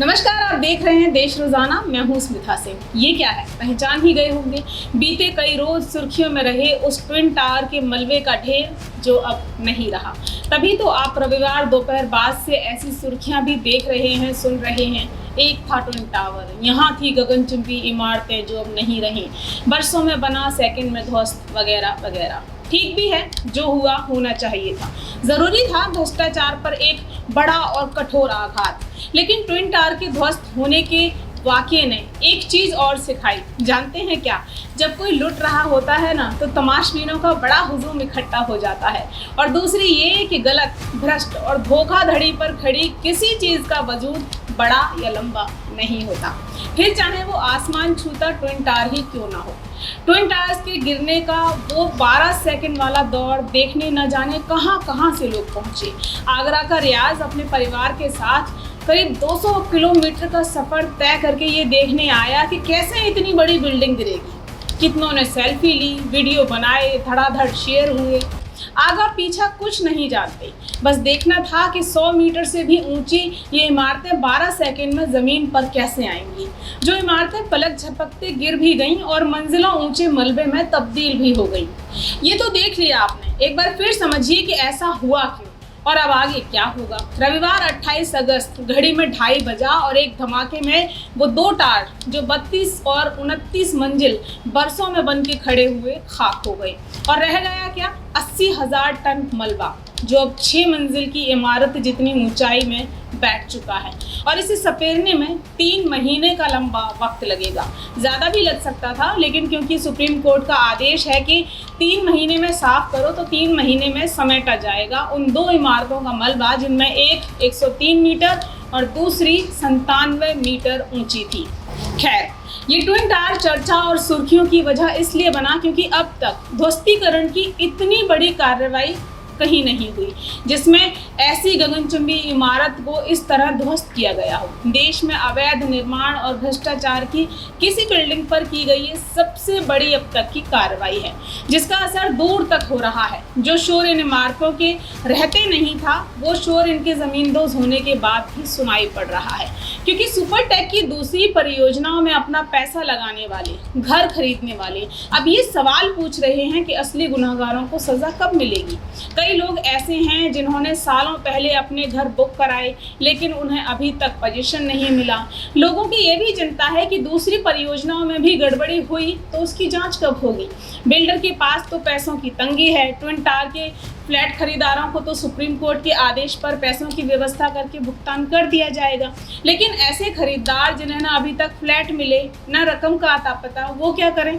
नमस्कार, आप देख रहे हैं देश रोजाना। मैं हूं स्मिता सिंह। ये क्या है, पहचान ही गए होंगे। बीते कई रोज सुर्खियों में रहे उस ट्विन टावर के मलबे का ढेर जो अब नहीं रहा। तभी तो आप रविवार दोपहर बाद से ऐसी सुर्खियां भी देख रहे हैं, सुन रहे हैं। एक था ट्विन टावर, यहाँ थी गगनचुंबी इमारतें जो अब नहीं रही, बरसों में बना, सेकंड में ध्वस्त, वगैरह वगैरह। ठीक भी है, जो हुआ होना चाहिए था। जरूरी था भ्रष्टाचार पर एक बड़ा और कठोर आघात। लेकिन ट्विन टावर के ध्वस्त होने के वाकये ने एक चीज और सिखाई। जानते हैं क्या? जब कोई लुट रहा होता है ना, तो तमाशबीनों का बड़ा हुजूम इकट्ठा हो जाता है। और दूसरी ये कि गलत, भ्रष्ट और धोखाधड़ी पर खड़ी किसी चीज का वजूद बड़ा या लंबा नहीं होता, फिर चाहे वो आसमान छूता ट्विन टावर ही क्यों ना हो। ट्विन टावर्स के गिरने का वो 12 सेकंड वाला दौर देखने न जाने कहां से लोग पहुंचे। आगरा का रियाज अपने परिवार के साथ करीब 200 किलोमीटर का सफर तय करके ये देखने आया कि कैसे इतनी बड़ी बिल्डिंग गिरेगी। कितनों ने सेल्फी ली, वीडियो बनाए, धड़ाधड़ शेयर हुए। आगा पीछा कुछ नहीं जानते, बस देखना था कि 100 मीटर से भी ऊंची ये इमारतें 12 सेकंड में जमीन पर कैसे आएंगी। जो इमारतें पलक झपकते गिर भी गईं और मंजिलों ऊंचे मलबे में तब्दील भी हो गईं। ये तो देख लिया आपने, एक बार फिर समझिए कि ऐसा हुआ क्यों और अब आगे क्या होगा। रविवार 28 अगस्त घड़ी में 2:30 बजा और एक धमाके में वो 2 टावर जो 32 और 29 मंजिल बरसों में बन के खड़े हुए खाक हो गए। और रह गया क्या? 80,000 टन मलबा जो अब 6 मंजिल की इमारत जितनी ऊंचाई में बैठ चुका है। और इसे सपेरने में 3 महीने का लंबा वक्त लगेगा। ज़्यादा भी लग सकता था, लेकिन क्योंकि सुप्रीम कोर्ट का आदेश है कि 3 महीने में साफ करो, तो 3 महीने में समेटा जाएगा उन 2 इमारतों का मलबा, जिनमें एक 103 मीटर और दूसरी 97 मीटर ऊंची थी। खैर, ये ट्विन टावर चर्चा और सुर्खियों की वजह इसलिए बना क्योंकि अब तक ध्वस्तीकरण की इतनी बड़ी कार्रवाई कहीं नहीं हुई जिसमें ऐसी गगनचुंबी इमारत को इस तरह ध्वस्त किया गया हो। देश में अवैध निर्माण और भ्रष्टाचार की किसी बिल्डिंग पर की गई ये सबसे बड़ी अब तक की कार्रवाई है, जिसका असर दूर तक हो रहा है। जो शोर इन इमारतों के रहते नहीं था, वो शोर इनके जमींदोज होने के बाद भी सुनाई पड़ रहा है। क्योंकि सुपरटेक की दूसरी परियोजनाओं में अपना पैसा लगाने वाले, घर खरीदने वाले अब ये सवाल पूछ रहे हैं कि असली गुनहगारों को सजा कब मिलेगी। कई लोग ऐसे हैं जिन्होंने सालों पहले अपने घर बुक कराए, लेकिन उन्हें अभी तक पोजीशन नहीं मिला। लोगों की ये भी चिंता है कि दूसरी परियोजनाओं में भी गड़बड़ी हुई तो उसकी जांच कब होगी। बिल्डर के पास तो पैसों की तंगी है। ट्विन टावर के फ्लैट खरीदारों को तो सुप्रीम कोर्ट के आदेश पर पैसों की व्यवस्था करके भुगतान कर दिया जाएगा, लेकिन ऐसे खरीदार जिन्हें ना अभी तक फ्लैट मिले, ना रकम का आता पता, वो क्या करें।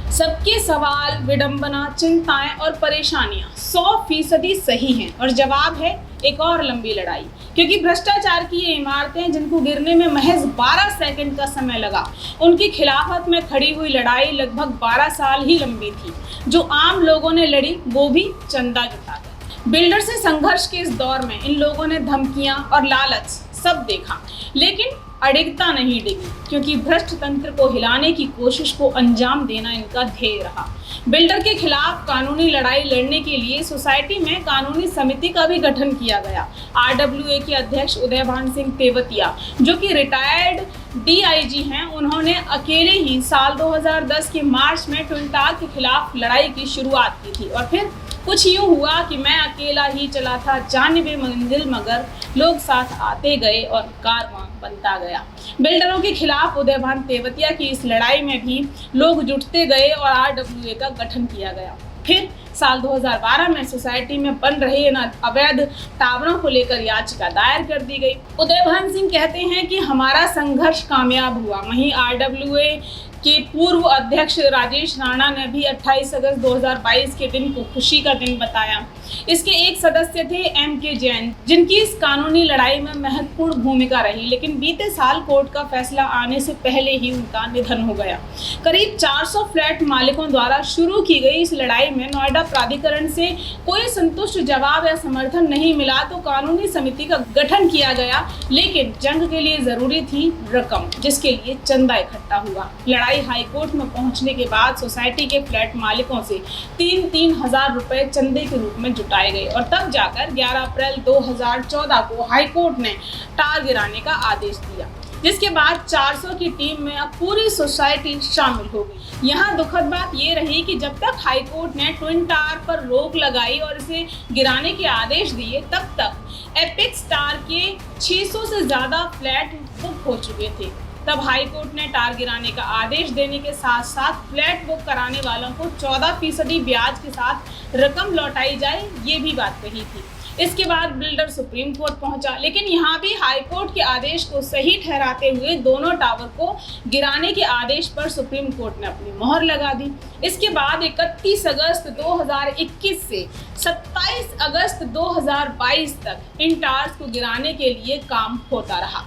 सबके सवाल, विडंबना, चिंताएं और परेशानियां 100% सही हैं और जवाब है एक और लंबी लड़ाई। क्योंकि भ्रष्टाचार की ये इमारतें जिनको गिरने में महज 12 सेकंड का समय लगा, उनकी खिलाफत में खड़ी हुई लड़ाई लगभग 12 साल ही लंबी थी। जो आम लोगों ने लड़ी वो भी चंदा जुटाकर। बिल्डर से संघर्ष के इस दौर में इन लोगों ने धमकियां और लालच सब देखा, लेकिन अडिगता नहीं डिगी, क्योंकि भ्रष्ट तंत्र को हिलाने की कोशिश को अंजाम देना इनका ध्येय रहा। बिल्डर के खिलाफ कानूनी लड़ाई लड़ने के लिए सोसाइटी में कानूनी समिति का भी गठन किया गया। RWA के अध्यक्ष उदयभान सिंह तेवतिया, जो कि रिटायर्ड DIG हैं, उन्होंने अकेले ही साल 2010 के मार्च में ट्विन टावर के खिलाफ लड़ाई की शुरुआत की थी। और फिर कुछ यूँ हुआ कि मैं अकेला ही चला था जानिबे मंजिल, मगर लोग साथ आते गए और कारवां बनता गया। बिल्डरों के खिलाफ उदयभान तेवतिया की इस लड़ाई में भी लोग जुटते गए और RWA का गठन किया गया। फिर साल 2012 में सोसाइटी में बन रहे अवैध टावरों को लेकर याचिका दायर कर दी गई। उदयभान सिंह कहते हैं कि हमारा संघर्ष कामयाब हुआ। वहीं RWA के पूर्व अध्यक्ष राजेश राणा ने भी 28 अगस्त 2022 के दिन को खुशी का दिन बताया। इसके एक सदस्य थे MK जैन, जिनकी इस कानूनी लड़ाई में महत्वपूर्ण भूमिका रही, लेकिन बीते साल कोर्ट का फैसला आने से पहले ही उनका निधन हो गया। करीब 400 फ्लैट मालिकों द्वारा शुरू की गई इस लड़ाई में नोएडा प्राधिकरण से कोई संतुष्ट जवाब या समर्थन नहीं मिला तो कानूनी समिति का गठन किया गया, लेकिन जंग के लिए जरूरी थी रकम, जिसके लिए चंदा इकट्ठा हुआ। लड़ाई हाईकोर्ट में पहुंचने के बाद सोसाइटी के फ्लैट मालिकों से 3-3 हजार रुपए चंदे के रूप में जुटाए गए और तब जाकर 11 अप्रैल 2014 को हाईकोर्ट ने टार गिराने का आदेश दिया, जिसके बाद 400 की टीम में अब पूरी सोसाइटी शामिल हो गई। यहाँ दुखद बात ये रही कि जब तक हाईकोर्ट ने ट्विन टावर पर रोक लगाई और इसे गिराने के आदेश दिए, तब तक एपेक्स टावर के 600 से ज़्यादा फ्लैट बुक हो चुके थे। तब हाईकोर्ट ने टावर गिराने का आदेश देने के साथ साथ फ्लैट बुक कराने वालों को 14% ब्याज के साथ रकम लौटाई जाए, ये भी बात कही थी। इसके बाद बिल्डर सुप्रीम कोर्ट पहुंचा, लेकिन यहाँ भी हाईकोर्ट के आदेश को सही ठहराते हुए दोनों टावर को गिराने के आदेश पर सुप्रीम कोर्ट ने अपनी मोहर लगा दी। इसके बाद 31 अगस्त 2021 से 27 अगस्त 2022 तक इन टावर्स को गिराने के लिए काम होता रहा।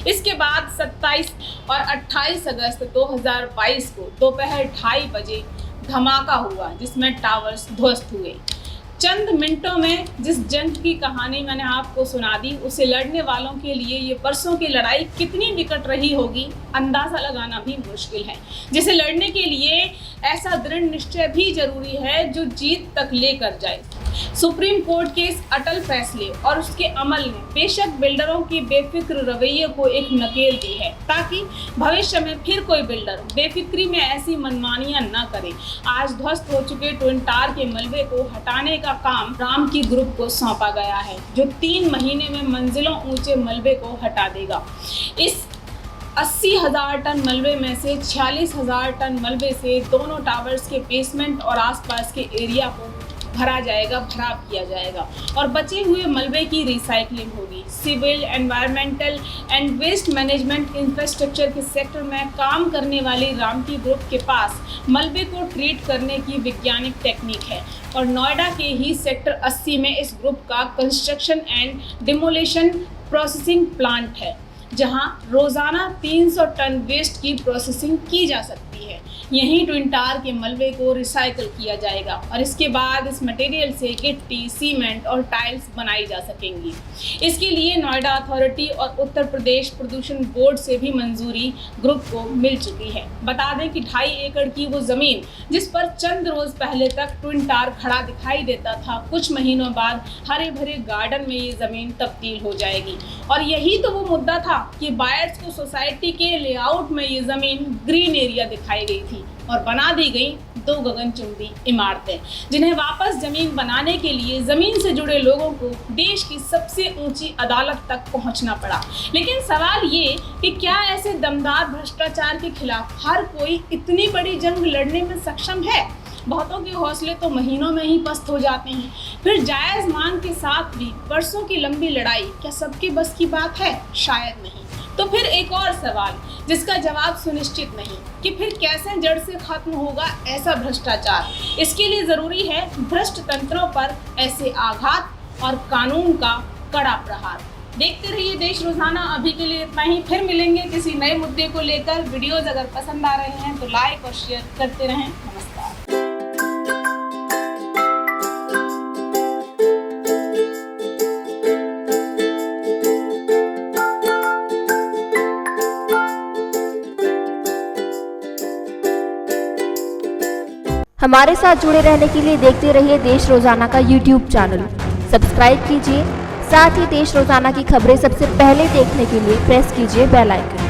इसके बाद 27 और 28 अगस्त 2022 को दोपहर 2:30 बजे धमाका हुआ, जिसमें टावर्स ध्वस्त हुए। चंद मिनटों में जिस जंग की कहानी मैंने आपको सुना दी, उसे लड़ने वालों के लिए ये परसों की लड़ाई कितनी निकट रही होगी, अंदाज़ा लगाना भी मुश्किल है, जिसे लड़ने के लिए ऐसा दृढ़ निश्चय भी जरूरी है जो जीत तक लेकर जाए। सुप्रीम कोर्ट के इस अटल फैसले और उसके अमल ने बेशक बिल्डरों के बेफिक्र रवैये को एक नकेल दी है, ताकि भविष्य में फिर कोई बिल्डर बेफिक्री में ऐसी मनमानियां न करे। आज ध्वस्त हो चुके ट्विन टावर के मलबे को हटाने का काम रामकी ग्रुप को सौंपा गया है, जो 3 महीने में मंजिलों ऊंचे मलबे को हटा देगा। इस 80,000 टन मलबे में से 46,000 टन मलबे से दोनों टावर्स के बेसमेंट और आसपास के एरिया को भरा जाएगा, भराव किया जाएगा और बचे हुए मलबे की रिसाइकलिंग होगी। Civil, environmental and waste management infrastructure के सेक्टर में काम करने वाली रामकी ग्रुप के पास मलबे को ट्रीट करने की वैज्ञानिक टेक्निक है और नोएडा के ही सेक्टर 80 में इस ग्रुप का construction and demolition processing plant है, जहां रोजाना 300 टन वेस्ट की प्रोसेसिंग की जा सकती है। यहीं ट्विन टावर के मलबे को रिसाइकल किया जाएगा और इसके बाद इस मटेरियल से गिट्टी, सीमेंट और टाइल्स बनाई जा सकेंगी। इसके लिए नोएडा अथॉरिटी और उत्तर प्रदेश प्रदूषण बोर्ड से भी मंजूरी ग्रुप को मिल चुकी है। बता दें कि 2.5 एकड़ की वो ज़मीन जिस पर चंद रोज पहले तक ट्विन टावर खड़ा दिखाई देता था, कुछ महीनों बाद हरे भरे गार्डन में ये ज़मीन तब्दील हो जाएगी। और यही तो वो मुद्दा था कि बायर्स को सोसाइटी के लेआउट में ये ज़मीन ग्रीन एरिया दिखाई गई थी और बना दी गई 2 गगनचुंबी इमारतें, जिन्हें वापस जमीन बनाने के लिए जमीन से जुड़े लोगों को देश की सबसे ऊंची अदालत तक पहुंचना पड़ा। लेकिन सवाल ये कि क्या ऐसे दमदार भ्रष्टाचार के खिलाफ हर कोई इतनी बड़ी जंग लड़ने में सक्षम है? बहुतों के हौसले तो महीनों में ही पस्त हो जाते हैं। फिर जायज़ मांग के साथ भी वर्षों की लंबी लड़ाई क्या सबके बस की बात है? शायद नहीं। तो फिर एक और सवाल जिसका जवाब सुनिश्चित नहीं कि फिर कैसे जड़ से खत्म होगा ऐसा भ्रष्टाचार। इसके लिए ज़रूरी है भ्रष्ट तंत्रों पर ऐसे आघात और कानून का कड़ा प्रहार। देखते रहिए देश रोजाना। अभी के लिए इतना ही, फिर मिलेंगे किसी नए मुद्दे को लेकर। वीडियोज़ अगर पसंद आ रहे हैं तो लाइक और शेयर करते रहें। नमस्कार। हमारे साथ जुड़े रहने के लिए देखते रहिए देश रोजाना का YouTube चैनल। सब्सक्राइब कीजिए, साथ ही देश रोजाना की खबरें सबसे पहले देखने के लिए प्रेस कीजिए बेल आइकन।